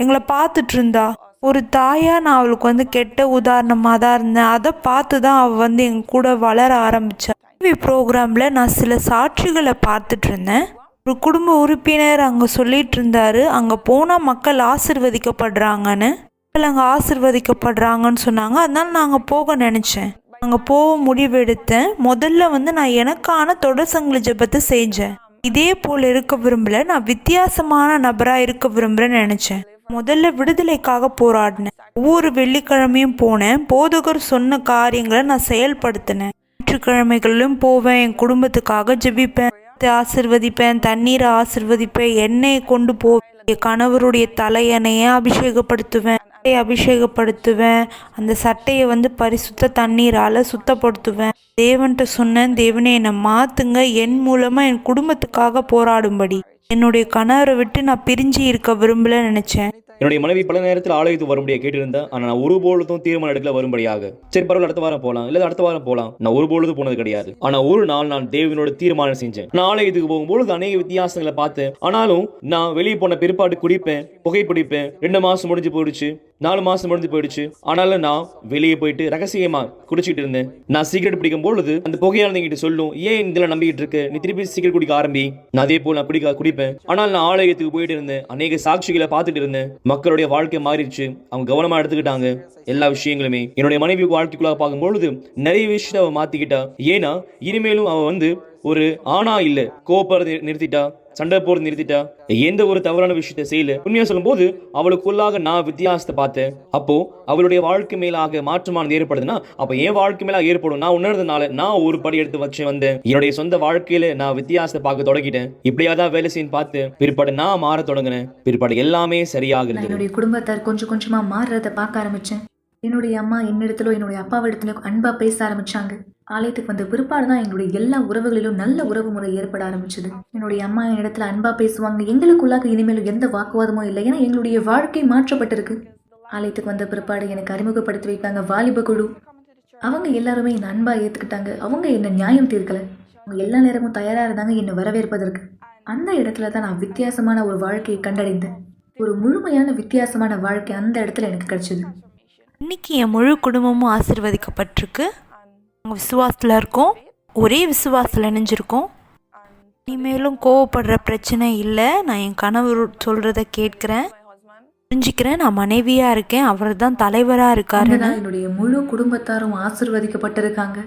எங்களை பார்த்துட்டு இருந்தா. ஒரு தாயாக நான் அவளுக்கு கெட்ட உதாரணமாக தான் இருந்தேன். அதை பார்த்து தான் அவள் எங்கள் கூட வளர ஆரம்பித்தா. டிவி ப்ரோக்ராமில் நான் சில சாட்சிகளை பார்த்துட்டு இருந்தேன். ஒரு குடும்ப உறுப்பினர் அங்கே சொல்லிட்டு இருந்தாரு, அங்கே போனால் மக்கள் ஆசிர்வதிக்கப்படுறாங்கன்னு. அங்கே ஆசிர்வதிக்கப்படுறாங்கன்னு சொன்னாங்க. அதனால நாங்கள் போக நினச்சேன். அங்கே போக முடிவெடுத்தேன். முதல்ல நான் எனக்கான தொடர் சங்கிலி ஜெபத்தை செஞ்சேன். இதே போல் இருக்க விரும்பல, நான் வித்தியாசமான நபராக இருக்க விரும்புகிறேன்னு நினச்சேன். முதல்ல விடுதலைக்காக போராடினேன். ஒவ்வொரு வெள்ளிக்கிழமையும் போனேன். போதகர் சொன்ன காரியங்களை நான் செயல்படுத்தினேன். ஞாயிற்றுக்கிழமைகளிலும் போவேன், என் குடும்பத்துக்காக ஜெபிப்பேன், ஆசிர்வதிப்பேன், தண்ணீரை ஆசிர்வதிப்பேன், எண்ணெயை கொண்டு போவேன், என் கணவருடைய தலையணையை அபிஷேகப்படுத்துவேன், அந்த சட்டையை பரிசுத்த தண்ணீரால் சுத்தப்படுத்துவேன். தேவன்கிட்ட சொன்னேன், தேவனே என்னை மாற்றுங்க, என் மூலமாக என் குடும்பத்துக்காக போராடும்படி. என்னுடைய கணவரை விட்டு நான் பிரிஞ்சு இருக்க விரும்பல நினைச்சேன். என்னுடைய மனைவி பல நேரத்தில் ஆலயத்துக்கு வரும்படியாக கேட்டிருந்தேன். ஆனால் நான் ஒருபொழுதும் தீர்மானம் எடுக்கல வரும்படியாக. சரி பரவாயில்ல, அடுத்த வாரம் போகலாம், இல்லை அடுத்த வாரம் போகலாம். நான் ஒருபொழுதும் போனது கிடையாது. ஆனால் ஒரு நாள் நான் தேவனோட தீர்மானம் செஞ்சேன். நான் ஆலயத்துக்கு போகும்போது அநேக வித்தியாசங்களை பார்த்தேன். ஆனாலும் நான் வெளியே போன பிற்பாடு குடிப்பேன், புகைப்பிடிப்பேன். 2 மாதம் முடிஞ்சு போயிடுச்சு, 4 மாதம் முடிஞ்சு போயிடுச்சு. ஆனாலும் நான் வெளியே போயிட்டு ரகசியமா குடிச்சிட்டு இருந்தேன். நான் சிகரெட் பிடிக்கும் பொழுது அந்த புகையாளங்கிட்ட சொல்லும், ஏன் இதெல்லாம் நம்பிக்கிட்டு இருக்கு, நீ திருப்பி சிகரெட் குடிக்க ஆரம்பி. நான் அதே போல் நான் குடிப்பேன். ஆனால் நான் ஆலயத்துக்கு போயிட்டு இருந்தேன், அநேக சாட்சிகளை பார்த்துட்டு இருந்தேன். மக்களுடைய வாழ்க்கை மாறிடுச்சு, அவங்க கவனமா எடுத்துக்கிட்டாங்க. எல்லா விஷயங்களுமே என்னுடைய மனைவி வாழ்க்கைக்குள்ளாக பார்க்கும்பொழுது நிறைய விஷயத்தை அவ மாத்திக்கிட்டா. ஏன்னா இனிமேலும் அவ ஒரு ஆணா இல்ல, கோபப்படுறதை நிறுத்திட்டா, சண்டை போறது நிறுத்திட்டா, எந்த ஒரு தவறான விஷயத்தை செய்யல. உண்மையா சொல்லும் போது அவளுக்குள்ளாக நான் வித்தியாசத்தை பார்த்தேன். அப்போ அவளுடைய வாழ்க்கை மேலாக மாற்றமானது ஏற்படுதுன்னா அப்ப என் வாழ்க்கை மேலாக ஏற்படும். நான் உணர்றதுனால நான் ஒரு படி எடுத்து வந்தேன். என்னுடைய சொந்த வாழ்க்கையில நான் வித்தியாசத்தை பார்க்க தொடங்கிட்டேன். இப்படியாதான் வேலை செய்ய பார்த்து பிற்பாடு நான் மாற தொடங்கினேன். பிற்பாடு எல்லாமே சரியாக என்னுடைய குடும்பத்தார் கொஞ்சம் கொஞ்சமா மாறுறதை பார்க்க ஆரம்பிச்சேன். என்னுடைய அம்மா என்னிடத்திலோ என்னுடைய அப்பாவிடத்திலோ அன்பா பேச ஆரம்பிச்சாங்க. ஆலயத்துக்கு வந்த பிற்பாடு தான் எங்களுடைய எல்லா உறவுகளிலும் நல்ல உறவு முறை ஏற்பட ஆரம்பிச்சது. என்னுடைய அம்மா என்னிடத்துல அன்பா பேசுவாங்க. எங்களுக்குள்ளாக இனிமேலும் எந்த வாக்குவாதமும் இல்லை, ஏன்னா எங்களுடைய வாழ்க்கை மாற்றப்பட்டிருக்கு. ஆலயத்துக்கு வந்த பிற்பாடு எனக்கு அறிமுகப்படுத்தி வைத்தாங்க வாலிப குழு. அவங்க எல்லாருமே என்னை அன்பா ஏத்துக்கிட்டாங்க. அவங்க என்ன நியாயம் தீர்க்கல, அவங்க எல்லா நேரமும் தயாரா இருந்தாங்க என்னை வரவேற்பதற்கு. அந்த இடத்துல தான் நான் வித்தியாசமான ஒரு வாழ்க்கையை கண்டடைந்தேன். ஒரு முழுமையான வித்தியாசமான வாழ்க்கை அந்த இடத்துல எனக்கு கிடைச்சது. இன்னைக்கு என் முழு குடும்பமும் ஆசீர்வதிக்கப்பட்டிருக்கு. நாங்கள் விசுவாசத்தில் இருக்கோம், ஒரே விசுவாசத்தில் இணைஞ்சிருக்கோம். இனிமேலும் கோவப்படுற பிரச்சனை இல்லை. நான் என் கணவர் சொல்கிறத கேட்குறேன், புரிஞ்சுக்கிறேன். நான் மனைவியாக இருக்கேன், அவர் தான் தலைவராக இருக்காரு. என்னுடைய முழு குடும்பத்தாரும் ஆசீர்வதிக்கப்பட்டிருக்காங்க.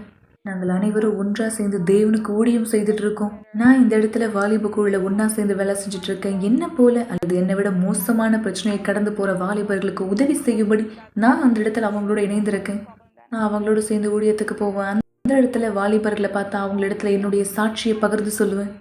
நாங்கள் அனைவரும் ஒன்றா சேர்ந்து தேவனுக்கு ஊழியம் செய்துட்டு இருக்கோம். நான் இந்த இடத்துல வாலிப குழுல ஒன்னா சேர்ந்து வேலை செஞ்சுட்டு இருக்கேன். என்ன போல அல்லது என்னை விட மோசமான பிரச்சனையை கடந்து போற வாலிபர்களுக்கு உதவி செய்யும்படி நான் அந்த இடத்துல அவங்களோட இணைந்திருக்கேன். நான் அவங்களோட சேர்ந்து ஊழியத்துக்கு போவேன். அந்த இடத்துல வாலிபர்களை பார்த்தா அவங்க இடத்துல என்னுடைய சாட்சியை பகிர்ந்து சொல்லுவேன்.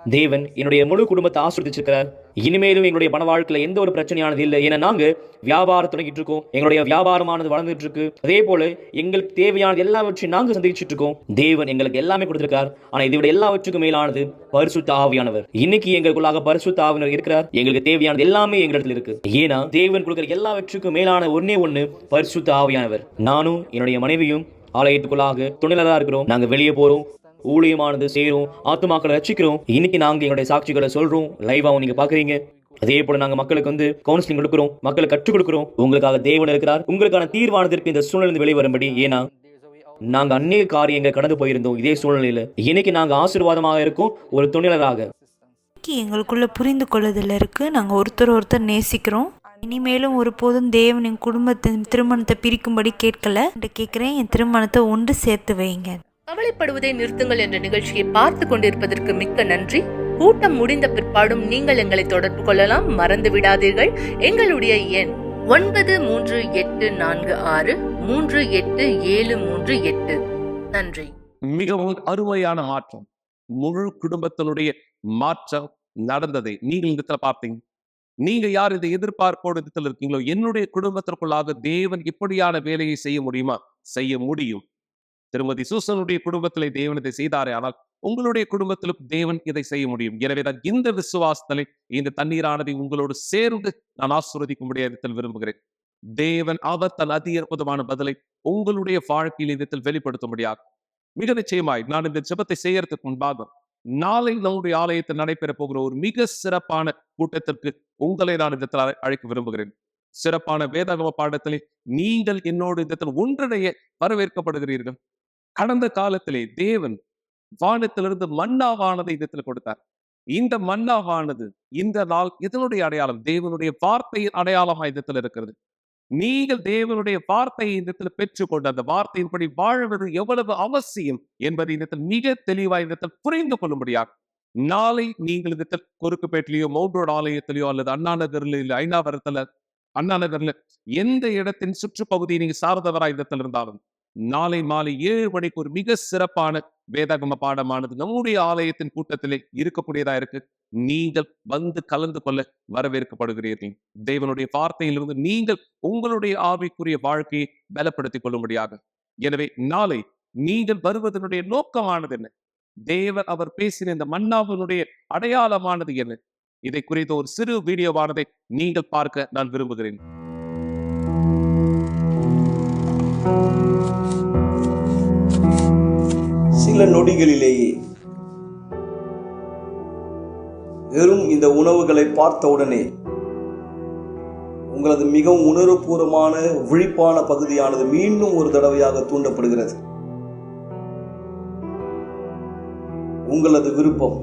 தேவன் என்னுடைய முழு குடும்பத்தை ஆசீர்வதிச்சிருக்கிறார். இனிமேலும் எங்களுடைய பண வாழ்க்கையில எந்த ஒரு பிரச்சனையானது இல்லை. ஏன்னா நாங்க வியாபாரம் தொடங்கிட்டு இருக்கோம், எங்களுடைய வியாபாரமானது வளர்ந்துட்டு இருக்கு. அதே போல எங்களுக்கு தேவையானது எல்லாவற்றையும் நாங்க சந்திச்சுட்டு இருக்கோம். தேவன் எங்களுக்கு எல்லாமே கொடுத்திருக்கார். ஆனா இதை விட எல்லாவற்றுக்கும் மேலானது பரிசுத்த ஆவியானவர். இன்னைக்கு எங்களுக்குள்ளாக பரிசுத்த ஆவியானவர் இருக்கிறார். எங்களுக்கு தேவையானது எல்லாமே எங்களிடத்தில் இருக்கு. ஏன்னா தேவன் கொடுக்கிற எல்லாவற்றுக்கும் மேலான ஒன்னே ஒண்ணு பரிசுத்த ஆவியானவர். நானும் என்னுடைய மனைவியும் ஆலயத்துக்குள்ளாக துணைலரா இருக்கிறோம். நாங்க வெளியே போறோம், ஊழியமானது செய்யறோம், ஆத்துமாக்களை ரட்சிக்கிறோம். இன்னைக்கு நாங்க எங்களுடைய சாட்சிகளை சொல்றோம், லைவாவும் நீங்க பாக்குறீங்க. அதே போல நாங்க மக்களுக்கு கவுன்சிலிங் கொடுக்கிறோம், மக்களுக்கு கற்றுக் கொடுக்கிறோம். உங்களுக்காக தேவன் இருக்கிறார். உங்களுக்கான தீர்வானதற்கு இந்த சூழ்நிலை வெளியே வரும்படி. ஏன்னா நாங்க அநேக காரியங்கள் கடந்து போயிருந்தோம் இதே சூழ்நிலையில. இன்னைக்கு நாங்க ஆசீர்வாதமாக இருக்கோம் ஒரு துணைலராக. எங்களுக்குள்ள புரிந்து கொள்ளுதல் இருக்கு. நாங்கள் ஒருத்தர் நேசிக்கிறோம். இனிமேலும் ஒருபோதும் தேவன் என் குடும்பத்தின் திருமணத்தை பிரிக்கும்படி கேட்கிறேன். என் திருமணத்தை ஒன்று சேர்த்து வைங்க. கவலைப்படுவதை நிறுத்துங்கள் என்ற நிகழ்ச்சியை பார்த்து கொண்டிருப்பதற்கு மிக்க நன்றி. கூட்டம் முடிந்த பிற்பாடும் நீங்கள் எங்களை தொடர்பு கொள்ளலாம். மறந்து விடாதீர்கள், எங்களுடைய எண் 9346387738. நன்றி. மிகவும் அருமையான மாற்றம், முழு குடும்பத்தினுடைய மாற்றம் நடந்ததை நீங்கள் இந்த இடத்துல பார்த்தீங்க. நீங்க யார் இந்த எதிர்பார்ப்போடு இடத்துல இருக்கீங்களோ, என்னுடைய குடும்பத்திற்குள்ளாக தேவன் இப்படியான வேலையை செய்ய முடியுமா? செய்ய முடியும். திருமதி சூசனுடைய குடும்பத்திலே தேவன் இதை செய்தாரே, ஆனால் உங்களுடைய குடும்பத்திலும் தேவன் இதை செய்ய முடியும். எனவேதான் இந்த விசுவாசத்திலே இந்த தண்ணீரானதை உங்களோடு சேர்ந்து நான் ஆசீர்வதிக்கும்படி இடத்தில் விரும்புகிறேன். தேவன் அவர் தன் அதி அற்புதமான பதிலை உங்களுடைய வாழ்க்கையில் இடத்தில் வெளிப்படுத்தும்படியாக மிக நிச்சயமாய் நான் இந்த ஜெபத்தை செய்யறதுக்கு முன்பாக நாளை நம்முடைய ஆலயத்தில் நடைபெற போகிற ஒரு மிக சிறப்பான கூட்டத்திற்கு உங்களை நான் இடத்தில் அழைக்க விரும்புகிறேன். சிறப்பான வேதாகம பாடத்திலே நீங்கள் என்னோடு இடத்தில் ஒன்றிணைய வரவேற்கப்படுகிறீர்கள். கடந்த காலத்திலே தேவன் வானத்திலிருந்து மன்னாவானதை இடத்தில் கொடுத்தார். இந்த மன்னாவானது இந்த நாள் இதனுடைய அடையாளம், தேவனுடைய வார்த்தையின் அடையாளமாக இடத்தில் இருக்கிறது. நீங்கள் தேவனுடைய வார்த்தையை இடத்தில் பெற்றுக்கொண்டு அந்த வார்த்தையின்படி வாழ்வது எவ்வளவு அவசியம் என்பதை இடத்தில் மிக தெளிவாக இடத்தில் புரிந்து கொள்ளும்படியாக நாளை நீங்கள் இடத்தில் கொருக்குப்பேட்டிலேயோ மவுண்ட் ரோடு ஆலயத்திலேயோ அல்லது அண்ணா நகர்ல இல்ல ஐநாவரத்துல அண்ணா நகர்ல எந்த இடத்தின் சுற்றுப்பகுதியை நீங்க சார்ந்தவரா இடத்தில் இருந்தாலும் நாளை மாலை 7 மணிக்கு ஒரு மிக சிறப்பான வேதாகம பாடமானது நம்முடைய ஆலயத்தின் கூட்டத்திலே இருக்கக்கூடியதா இருக்கு. நீங்கள் வந்து கலந்து கொள்ள வரவேற்கப்படுகிறீர்கள். தேவனுடைய வார்த்தையிலிருந்து நீங்கள் உங்களுடைய ஆவிக்குரிய வாழ்க்கையை பலப்படுத்திக் கொள்ளும்படியாக. எனவே நாளை நீங்கள் வருவதனுடைய நோக்கமானது என்ன? தேவன் அவர் பேசின இந்த மன்னாவினுடைய அடையாளமானது என்ன? இதை குறித்த ஒரு சிறு வீடியோவானதை நீங்கள் பார்க்க நான் விரும்புகிறேன். சில நொடிகளிலேயே வெறும் இந்த உணவுகளை பார்த்தவுடனே உங்களது மிகவும் உணர்வுபூர்வமான விழிப்பான பகுதியானது மீண்டும் ஒரு தடவையாக தூண்டப்படுகிறது. உங்களது விருப்பம்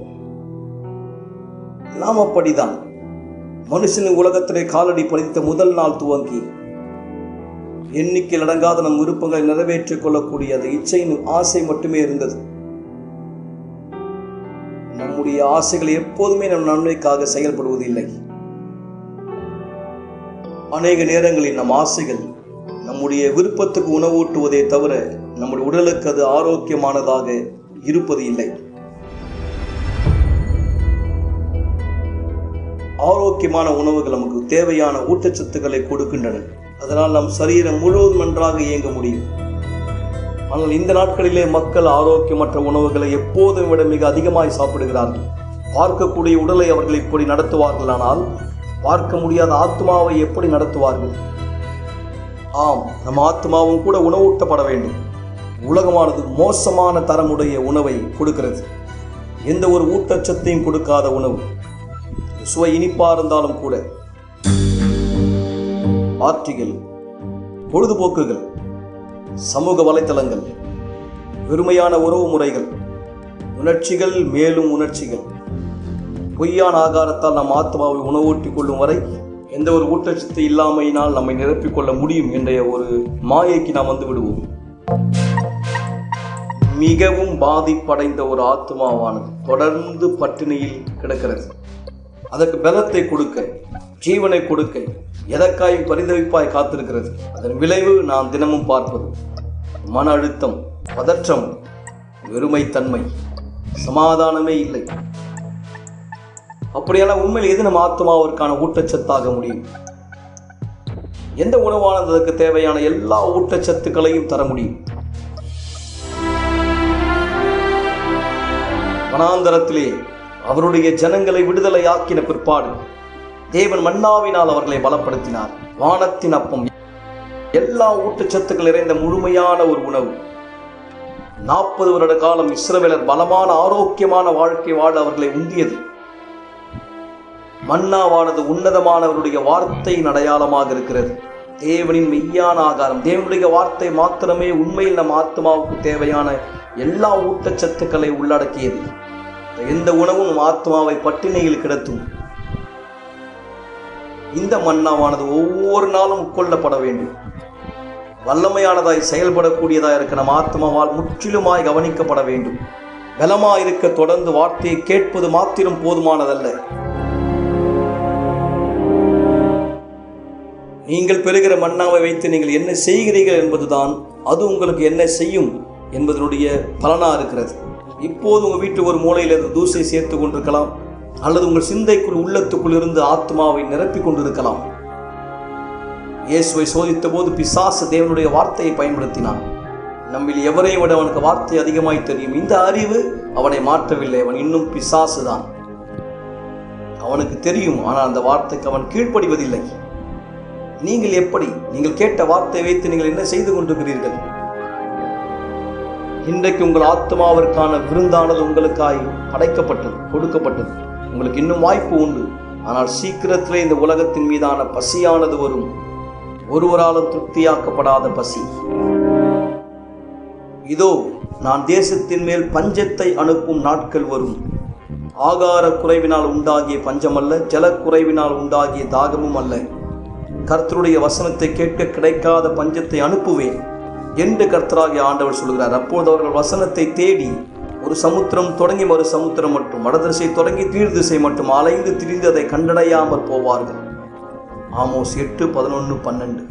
நாம் அப்படிதான். மனுஷனின் உலகத்திலே காலடி பதித்த முதல் நாள் துவங்கி எண்ணிக்கையில் அடங்காத நம் விருப்பங்களை நிறைவேற்றிக் கொள்ளக்கூடிய அந்த இச்சையின் ஆசை மட்டுமே இருந்தது. நம்முடைய ஆசைகள் எப்போதுமே நம் நன்மைக்காக செயல்படுவதில்லை. அநேக நேரங்களில் நம் ஆசைகள் நம்முடைய விருப்பத்துக்கு உணவூட்டுவதே தவிர நம்முடைய உடலுக்கு அது ஆரோக்கியமானதாக இருப்பது இல்லை. ஆரோக்கியமான உணவுகள் நமக்கு தேவையான ஊட்டச்சத்துக்களை கொடுக்கின்றன. அதனால் நம் சரீரம் முழுவதும் நன்றாக இயங்க முடியும். ஆனால் இந்த நாட்களிலே மக்கள் ஆரோக்கியமற்ற உணவுகளை எப்போதும் விட மிக அதிகமாய் சாப்பிடுகிறார்கள். பார்க்கக்கூடிய உடலை அவர்கள் இப்படி நடத்துவார்கள், ஆனால் பார்க்க முடியாத ஆத்மாவை எப்படி நடத்துவார்கள்? ஆம், நம் ஆத்மாவும் கூட உணவூட்டப்பட வேண்டும். உலகமானது மோசமான தரமுடைய உணவை கொடுக்கிறது. எந்த ஒரு ஊட்டச்சத்தையும் கொடுக்காத உணவு, சுவை இனிப்பா இருந்தாலும் கூட. பார்ட்டிகள், பொழுதுபோக்குகள், சமூக வலைத்தளங்கள், வெறுமையான உறவு முறைகள், உணர்ச்சிகள் மேலும் உணர்ச்சிகள். பொய்யான ஆகாரத்தால் நம் ஆத்மாவை உணவூட்டிக் கொள்ளும் வரை எந்த ஒரு ஊட்டச்சத்து இல்லாமையினால் நம்மை நிரப்பிக்கொள்ள முடியும் என்ற ஒரு மாயைக்கு நாம் வந்து விடுவோம். மிகவும் பாதிப்படைந்த ஒரு ஆத்மாவானது தொடர்ந்து பட்டினியில் கிடக்கிறது. அதற்கு பலத்தை கொடுக்க, ஜீவனை கொடுக்க எதற்காயும் பரிதவிப்பாய் காத்திருக்கிறது. அதன் விளைவு நாம் தினமும் பார்ப்பது மன அழுத்தம், பதற்றம், வெறுமைத்தன்மை, சமாதானமே இல்லை. அப்படியான உண்மையில் எது நம்ம ஆத்மாவிற்கான ஊட்டச்சத்தாக முடியும்? எந்த உணவானது அதற்கு தேவையான எல்லா ஊட்டச்சத்துக்களையும் தர முடியும்? வனாந்தரத்திலே அவருடைய ஜனங்களை விடுதலையாக்கின பிற்பாடு தேவன் மன்னாவினால் அவர்களை பலப்படுத்தினார். வானத்தின் அப்பம், எல்லா ஊட்டச்சத்துக்கள் நிறைந்த முழுமையான ஒரு உணவு. 40 வருட காலம் இஸ்ரவேலர் பலமான ஆரோக்கியமான வாழ்க்கை வாழ அவர்களை உந்தியது. மன்னாவானது உன்னதமானவருடைய வார்த்தையின் அடையாளமாக இருக்கிறது. தேவனின் மெய்யான ஆகாரம், தேவனுடைய வார்த்தை மாத்திரமே உண்மையில் நம் ஆத்மாவுக்கு தேவையான எல்லா ஊட்டச்சத்துக்களை உள்ளடக்கியது. எந்த உணவும் நம் ஆத்மாவை பட்டினியில் கிடத்தும். இந்த மன்னாவானது ஒவ்வொரு நாளும் உட்கொள்ளப்பட வேண்டும். வல்லமையானதாய் செயல்படக்கூடியதாய் இருக்க நம் ஆத்மாவால் முற்றிலுமாய் கவனிக்கப்பட வேண்டும். பலமாயிருக்க தொடர்ந்து வார்த்தையை கேட்பது மாத்திரம் போதுமானதல்ல. நீங்கள் பெறுகிற மன்னாவை வைத்து நீங்கள் என்ன செய்கிறீர்கள் என்பதுதான் அது உங்களுக்கு என்ன செய்யும் என்பதனுடைய பலனாக இருக்கிறது. இப்போது உங்கள் வீட்டு ஒரு மூலையில் இருந்து தூசை சேர்த்து கொண்டிருக்கலாம், அல்லது உங்கள் சிந்தைக்குள் உள்ளத்துக்குள் இருந்து ஆத்மாவை நிரப்பிக் கொண்டிருக்கலாம். இயேசுவை சோதித்த போது பிசாசு தேவனுடைய வார்த்தையை பயன்படுத்தினான். நம்மில் எவரை விட அவனுக்கு வார்த்தை அதிகமாய் தெரியும். இந்த அறிவு அவனை மாற்றவில்லை, அவன் இன்னும் பிசாசு தான். அவனுக்கு தெரியும், ஆனால் அந்த வார்த்தைக்கு அவன் கீழ்ப்படிவதில்லை. நீங்கள் எப்படி? நீங்கள் கேட்ட வார்த்தை வைத்து நீங்கள் என்ன செய்து கொண்டிருக்கிறீர்கள்? இன்றைக்கு உங்கள் ஆத்மாவிற்கான விருந்தானது உங்களுக்காய் படைக்கப்பட்டது, கொடுக்கப்பட்டது. உங்களுக்கு இன்னும் வாய்ப்பு உண்டு. ஆனால் சீக்கிரத்திலே இந்த உலகத்தின் மீதான பசியானது வரும். ஒருவராலும் திருப்தியாக்கப்படாத பசி. இதோ நான் தேசத்தின் மேல் பஞ்சத்தை அனுப்பும் நாட்கள் வரும். ஆகார குறைவினால் உண்டாகிய பஞ்சமல்ல, ஜலக்குறைவினால் உண்டாகிய தாகமும் அல்ல. கர்த்தருடைய வசனத்தை கேட்க கிடைக்காத பஞ்சத்தை அனுப்புவேன் என்று கர்த்தராகிய ஆண்டவர் சொல்கிறார். அப்போது அவர்கள் வசனத்தை தேடி ஒரு சமுத்திரம் தொடங்கி மறு சமுத்திரம் மட்டும், வடதிசை தொடங்கி கீழ் திசை மட்டும் அலைந்து திரிந்து அதை கண்டடையாமல் போவார்கள். ஆமோஸ் 8:11-12.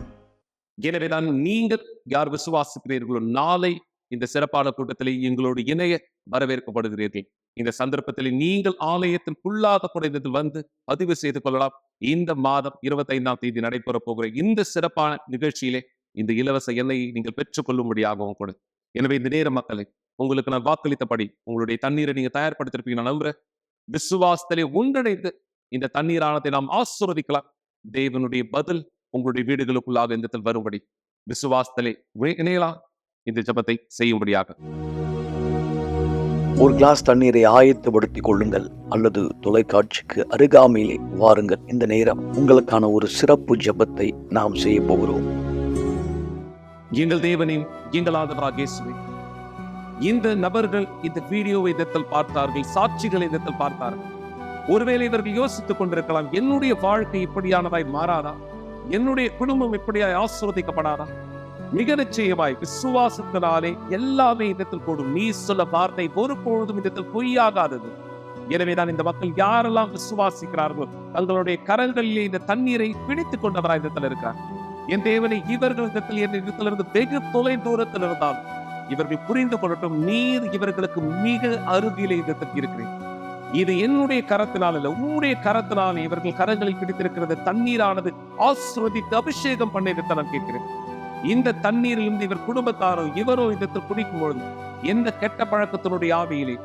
எனவேதான் நீங்கள் யார் விசுவாசிக்கிறீர்களோ நாளை இந்த சிறப்பான கூட்டத்திலே எங்களோடு இணைய வரவேற்கப்படுகிறீர்கள். இந்த சந்தர்ப்பத்தில் நீங்கள் ஆலயத்திற்குள்ளாக குறைந்ததில் வந்து பதிவு செய்து கொள்ளலாம். இந்த மாதம் 25ஆம் தேதி நடைபெற போகிற இந்த சிறப்பான நிகழ்ச்சியிலே இந்த இலவச எண்ணெயை நீங்கள் பெற்றுக்கொள்ளும்படியாகவும் கூட. எனவே இந்த நேர மக்களை உங்களுக்கு நான் வாக்களித்தபடி உங்களுடைய தண்ணீரை நீங்க தயார்படுத்திருப்பீங்க நான் நம்புறேன். விசுவாசத்திலே ஒன்றிணைந்து இந்த தண்ணீரானதை நாம் ஆசீர்வதிக்கலாம். தேவனுடைய பதில் உங்களுடைய வீடுகளுக்குள்ளாக இந்த வரும்படி விசுவாசத்திலே இணையலாம். இந்த ஜெபத்தை செய்யும்படியாக ஒரு கிளாஸ் தண்ணீரை ஆயத்தப்படுத்திக் கொள்ளுங்கள், அல்லது தொலைக்காட்சிக்கு அருகாமையிலே வாருங்கள். இந்த நேரம் உங்களுக்கான ஒரு சிறப்பு ஜெபத்தை நாம் செய்ய போகிறோம். எங்கள் தேவனையும் எங்கள் ஆண்டவராகிய இயேசுவே, இந்த நபர்கள் இந்த வீடியோவை இதத்தில் பார்த்தார்கள், சாட்சிகளை இதத்தில் பார்த்தார்கள். ஒருவேளை இவர்கள் யோசித்துக் கொண்டிருக்கலாம், என்னுடைய வாழ்க்கை இப்படியானதாய் மாறாதா? என்னுடைய குடும்பம் இப்படியாய் ஆசீர்வதிக்கப்படாதா? மிக நிச்சயமாய் விசுவாசத்தினாலே எல்லாமே இதத்தில் கூடும். நீ சொல்ல வார்த்தை ஒருபொழுதும் இதத்தில் பொய்யாகாதது. எனவேதான் இந்த மக்கள் யாரெல்லாம் விசுவாசிக்கிறார்களோ தங்களுடைய கரங்களிலே இந்த தண்ணீரை பிடித்துக் கொண்டவராய் இதத்தில் இருக்கிறார். என் தேவனை, இவர்கள் இடத்திலிருந்து வெகு தொலை தூரத்தில் இருந்தால் இவர்கள் புரிந்து கொள்ளட்டும், நீர் இவர்களுக்கு மிக அருகிலே இதற்கு இருக்கிறேன். இது என்னுடைய கரத்தினால் அல்ல, உன்னுடைய கரத்தினால் இவர்கள் கரங்களில் பிடித்திருக்கிறது தண்ணீரானது ஆசீர்வதித்து அபிஷேகம் பண்ணிட்டு நான் கேட்கிறேன். இந்த தண்ணீரிலிருந்து இவர் குடும்பத்தாரோ இவரோ இதற்கு குடிக்கும் பொழுது எந்த கெட்ட பழக்கத்தினுடைய ஆவியிலே,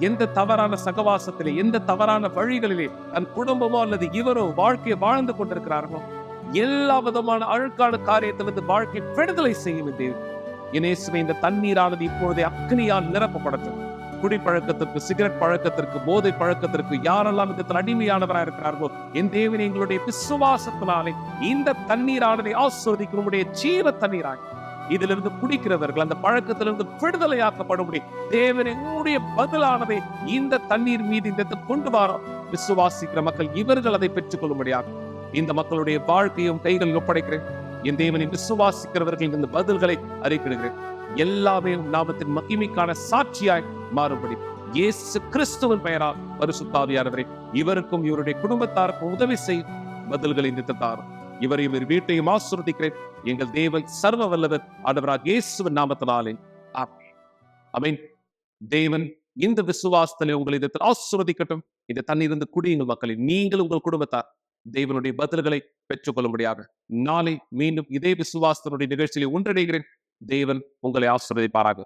எந்த தவறான சகவாசத்திலே, எந்த தவறான வழிகளிலே தன் குடும்பமோ அல்லது இவரோ வாழ்க்கையை வாழ்ந்து கொண்டிருக்கிறார்களோ எல்லா விதமான அழுக்கான காரியத்திலிருந்து வாழ்க்கை விடுதலை செய்யும். இந்த தண்ணீரானது இப்பொழுதே அக்னியால் நிரப்பப்படட்டும். குடிப்பழக்கத்திற்கு, சிகரெட் பழக்கத்திற்கு, போதை பழக்கத்திற்கு யாரெல்லாம் இதற்கு அடிமையானவராக இருக்கிறார்களோ என் தேவனை எங்களுடைய விசுவாசத்தினாலே இந்த தண்ணீரானதை ஆசீர்வதிக்கும் உம்முடைய ஜீவ தண்ணீராக இதிலிருந்து குடிக்கிறவர்கள் அந்த பழக்கத்திலிருந்து விடுதலையாக்கப்படும் தேவனை உம்முடைய பதிலானதை இந்த தண்ணீர் மீது இந்த கொண்டு வர விசுவாசிக்கிற மக்கள் இவர்கள் அதை பெற்றுக் கொள்ளும்படியாக இந்த மக்களுடைய வாழ்க்கையும் கைகளில் ஒப்படைக்கிறேன். என் தேவனை விசுவாசிக்கிறவர்கள் இந்த பதில்களை அறிக்கிறேன். எல்லாமே நாமத்தின் மகிமைக்கான சாட்சியாய் மாறுபடி இயேசு கிறிஸ்துவின் பெயரால் பரிசுத்த ஆவியானவரே இவருக்கும் இவருடைய குடும்பத்தாருக்கும் உதவி செய்யும் பதில்களை நிறுத்தார். இவரையும் இவர் வீட்டையும் ஆசீர்வதிக்கிறேன். எங்கள் தேவன் சர்வ வல்லவர் ஆண்டவராகிய இயேசுவின் நாமத்தினாலே ஆமென். ஆமென். தேவன் இந்த விசுவாசத்திலே உங்களை இதத்தில் ஆசீர்வதிக்கட்டும். இந்த தண்ணீர் குடியுங்கள் மக்களை. நீங்கள் உங்கள் குடும்பத்தார் தேவனுடைய பதில்களை பெற்றுக்கொள்ளும்படியாக நாளை மீண்டும் இதே விசுவாசத்தினுடைய நிகழ்ச்சியிலே ஒன்றிணைகிறேன். தேவன் உங்களை ஆசீர்வதிப்பாராக.